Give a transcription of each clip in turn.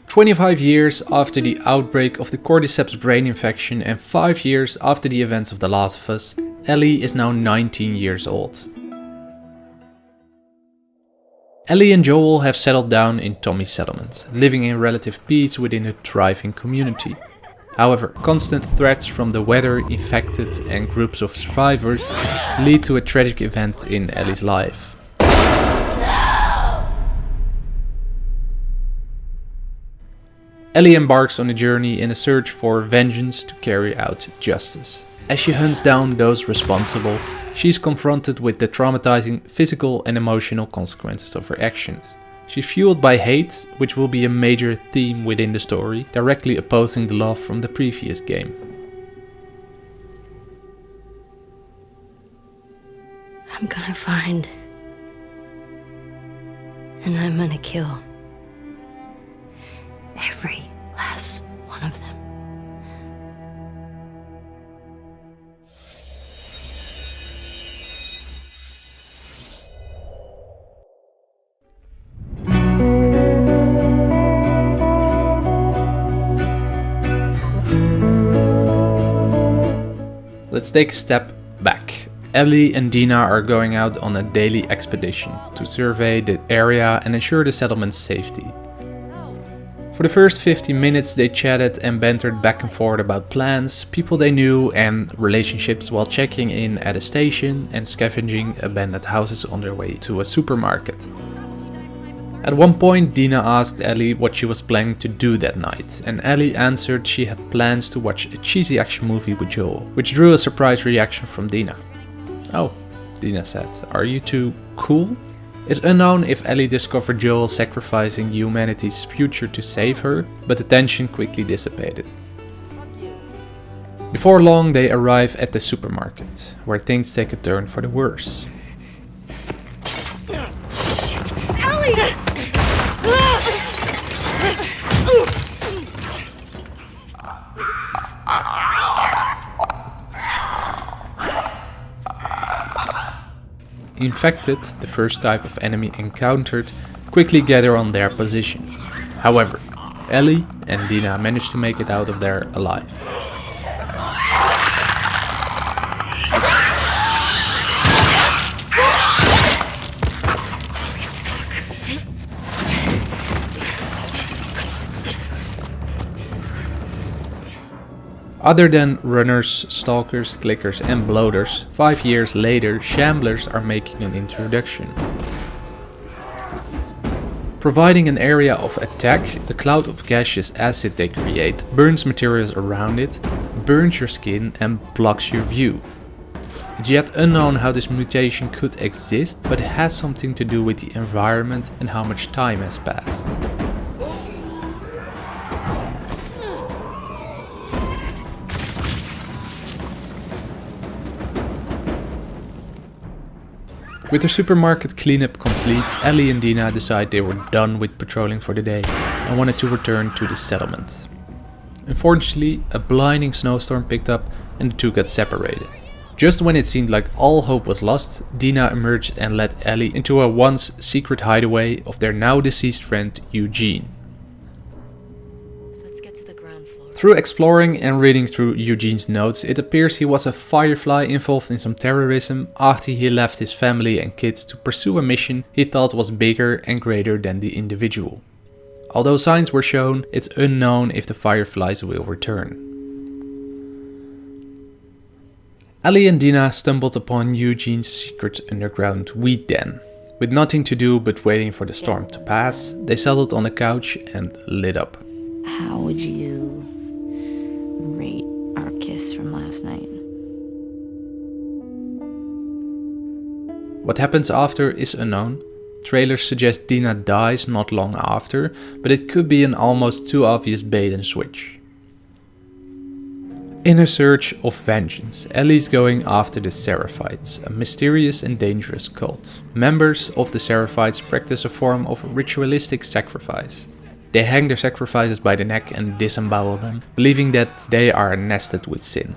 "25 years after the outbreak of the Cordyceps brain infection and 5 years after the events of The Last of Us, Ellie is now 19 years old. Ellie and Joel have settled down in Tommy's settlement, living in relative peace within a thriving community. However, constant threats from the weather, infected and groups of survivors lead to a tragic event in Ellie's life. Ellie embarks on a journey in a search for vengeance to carry out justice. As she hunts down those responsible, she is confronted with the traumatizing physical and emotional consequences of her actions. She's fueled by hate, which will be a major theme within the story, directly opposing the love from the previous game. I'm gonna find, and I'm gonna kill every last one of them. Let's take a step back. Ellie and Dina are going out on a daily expedition to survey the area and ensure the settlement's safety. For the first 15 minutes they chatted and bantered back and forth about plans, people they knew and relationships while checking in at a station and scavenging abandoned houses on their way to a supermarket. At one point Dina asked Ellie what she was planning to do that night, and Ellie answered she had plans to watch a cheesy action movie with Joel, which drew a surprised reaction from Dina. "Oh," Dina said, "are you two cool?" It's unknown if Ellie discovered Joel sacrificing humanity's future to save her, but the tension quickly dissipated. Before long they arrive at the supermarket, where things take a turn for the worse. Ellie! Infected, the first type of enemy encountered, quickly gather on their position. However, Ellie and Dina manage to make it out of there alive. Other than runners, stalkers, clickers and bloaters, 5 years later shamblers are making an introduction. Providing an area of attack, the cloud of gaseous acid they create burns materials around it, burns your skin and blocks your view. It's yet unknown how this mutation could exist, but it has something to do with the environment and how much time has passed. With the supermarket cleanup complete, Ellie and Dina decide they were done with patrolling for the day and wanted to return to the settlement. Unfortunately, a blinding snowstorm picked up and the two got separated. Just when it seemed like all hope was lost, Dina emerged and led Ellie into a once secret hideaway of their now deceased friend Eugene. Through exploring and reading through Eugene's notes, it appears he was a firefly involved in some terrorism after he left his family and kids to pursue a mission he thought was bigger and greater than the individual. Although signs were shown, it's unknown if the fireflies will return. Ellie and Dina stumbled upon Eugene's secret underground weed den. With nothing to do but waiting for the storm to pass, they settled on a couch and lit up. How would you rate our kiss from last night? What happens after is unknown. Trailers suggest Dina dies not long after, but it could be an almost too obvious bait and switch. In her search of vengeance, Ellie's going after the Seraphites, a mysterious and dangerous cult. Members of the Seraphites practice a form of ritualistic sacrifice. They hang their sacrifices by the neck and disembowel them, believing that they are nested with sin.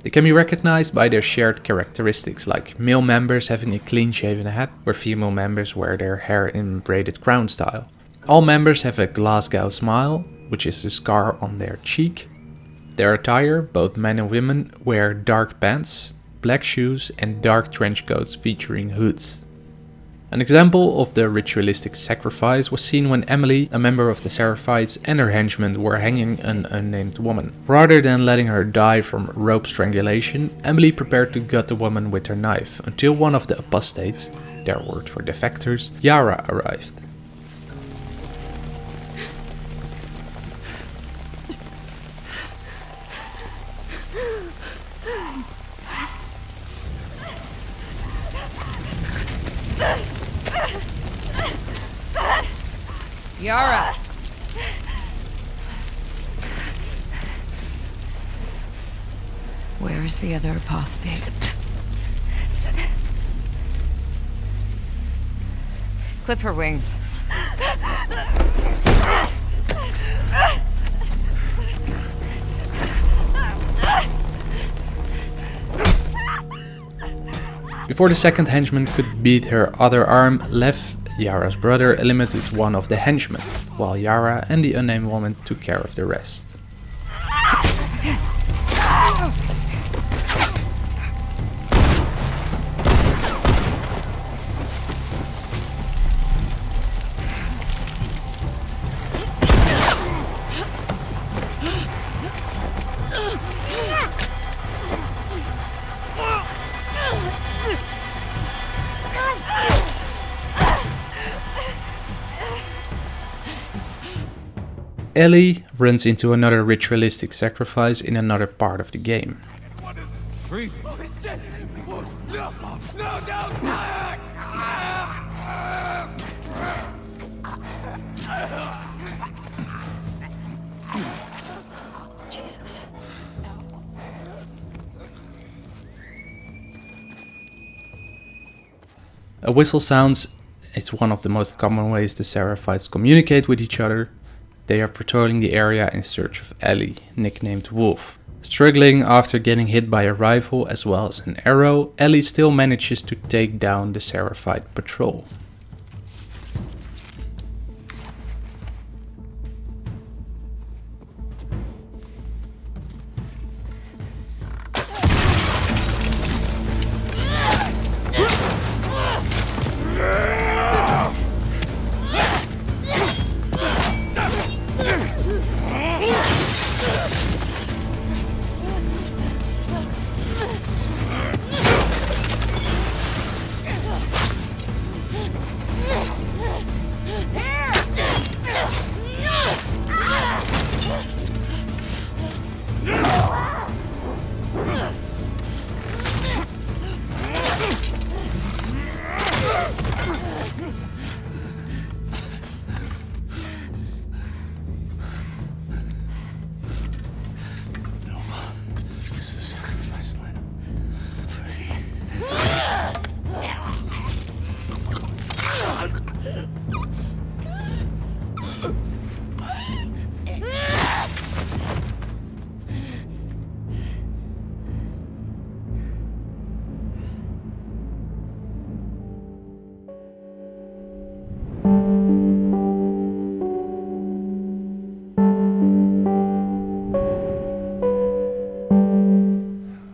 They can be recognized by their shared characteristics, like male members having a clean-shaven head, where female members wear their hair in braided crown style. All members have a Glasgow smile, which is a scar on their cheek. Their attire, both men and women, wear dark pants, black shoes and dark trench coats featuring hoods. An example of the ritualistic sacrifice was seen when Emily, a member of the Seraphites, and her henchmen were hanging an unnamed woman. Rather than letting her die from rope strangulation, Emily prepared to gut the woman with her knife until one of the apostates, their word for defectors, Yara, arrived. Yara! Where is the other apostate? Clip her wings. Before the second henchman could beat her other arm, Lev, Yara's brother, eliminated one of the henchmen, while Yara and the unnamed woman took care of the rest. Ellie runs into another ritualistic sacrifice in another part of the game. A whistle sounds. It's one of the most common ways the Seraphites communicate with each other. They are patrolling the area in search of Ellie, nicknamed Wolf. Struggling after getting hit by a rifle as well as an arrow, Ellie still manages to take down the Seraphite patrol.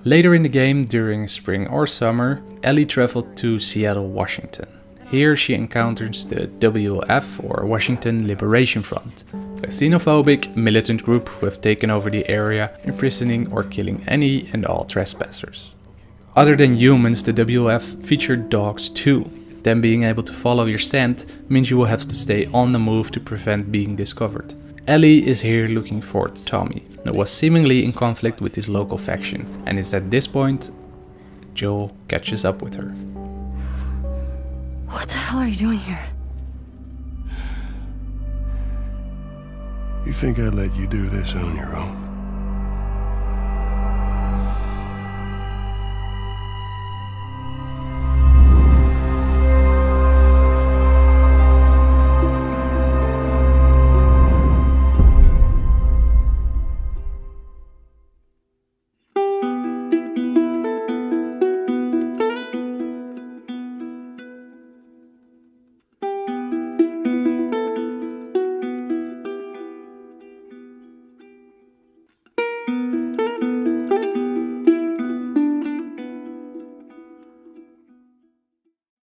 Later in the game, during spring or summer, Ellie traveled to Seattle, Washington. Here she encounters the WLF, or Washington Liberation Front, a xenophobic militant group who have taken over the area, imprisoning or killing any and all trespassers. Other than humans, the WLF featured dogs too. Them being able to follow your scent means you will have to stay on the move to prevent being discovered. Ellie is here looking for Tommy, who was seemingly in conflict with his local faction, and it's at this point Joel catches up with her. What the hell are you doing here? You think I'd let you do this on your own?